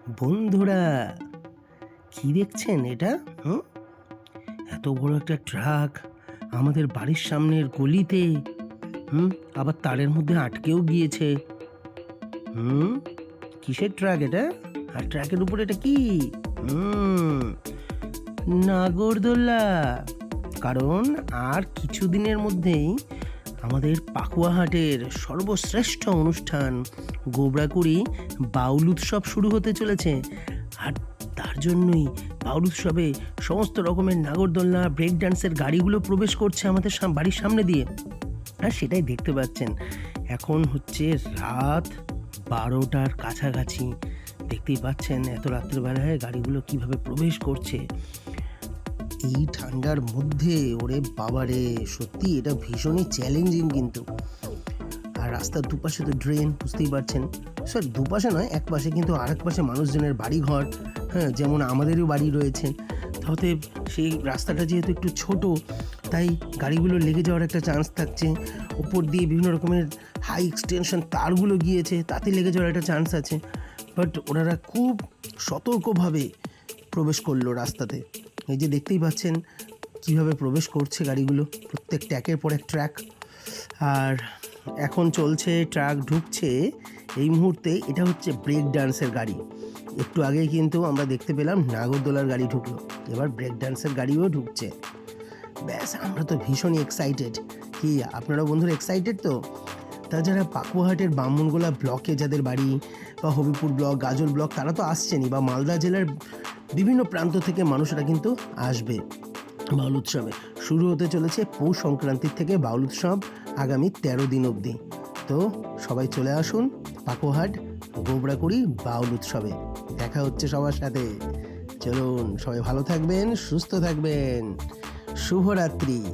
বন্ধুরা, কি দেখছেন এটা? হুম, এত বড় একটা ট্রাক আমাদের বাড়ির সামনের গলিতে। আবার তারের মধ্যে আটকেও গিয়েছে। হুম কিসের ট্রাক এটা? আর ট্রাকের উপরে এটা কি? হুম নাগরদোল্লা। কারণ আর কিছুদিনের মধ্যেই আমাদের পাকুয়াহাটের সর্বশ্রেষ্ঠ অনুষ্ঠান গোবরাকুড়ি বাউল উৎসব শুরু হতে চলেছে। আর তার জন্যই বাউল উৎসবে সমস্ত রকমের নাগরদোলনা ব্রেক ডান্সের গাড়িগুলো প্রবেশ করছে আমাদের বাড়ির সামনে দিয়ে। আর সেটাই দেখতে পাচ্ছেন। এখন হচ্ছে রাত 12টার কাছাকাছি। দেখতেই পাচ্ছেন এত রাত্রেবেলায় গাড়িগুলো কিভাবে প্রবেশ করছে এই ঠান্ডার মধ্যে। ওরে বাবারে, সত্যি এটা ভীষণই চ্যালেঞ্জিং কিন্তু। আর রাস্তার দুপাশে তো ড্রেন, বুঝতেই পারছেন। স্যার, দুপাশে নয়, এক পাশে, কিন্তু আরেক পাশে মানুষজনের বাড়ি ঘর। হ্যাঁ, যেমন আমাদেরও বাড়ি রয়েছে। তাহলে সেই রাস্তাটা যেহেতু একটু ছোট, তাই গাড়িগুলো লেগে যাওয়ার একটা চান্স থাকছে। ওপর দিয়ে বিভিন্ন রকমের হাই এক্সটেনশন তারগুলো গিয়েছে, তাতে লেগে যাওয়ার একটা চান্স আছে। বাট ওনারা খুব সতর্কভাবে প্রবেশ করলো রাস্তাতে। এই যে দেখতেই পাচ্ছেন কীভাবে প্রবেশ করছে গাড়িগুলো, প্রত্যেক ট্র্যাকের পর এক ট্র্যাক। আর এখন চলছে, ট্রাক ঢুকছে এই মুহূর্তে। এটা হচ্ছে ব্রেক ডান্সের গাড়ি। একটু আগেই কিন্তু আমরা দেখতে পেলাম নাগরদোলার গাড়ি ঢুকলো, এবার ব্রেক ডান্সের গাড়িও ঢুকছে। ব্যাস, আমরা তো ভীষণই এক্সাইটেড। কি আপনারা বন্ধুরা এক্সাইটেড তো? তাছাড়া পাকুয়াহাটের বামুনগোলা ব্লকে যাদের বাড়ি, বা হবিপুর ব্লক, গাজল ব্লক, তারা তো আসছেনই, বা মালদা জেলার বিভিন্ন প্রান্ত থেকে মানুষরা কিন্তু আসবে বাউল উৎসবে। শুরু হতে চলেছে পৌষ সংক্রান্তির থেকে বাউল উৎসব, আগামী 13 দিন অবধি। তো সবাই চলে আসুন পাকুয়াহাট গোবরাকুড়ি বাউল উৎসবে। দেখা হচ্ছে সবার সাথে। চলুন, সবাই ভালো থাকবেন, সুস্থ থাকবেন। শুভরাত্রি।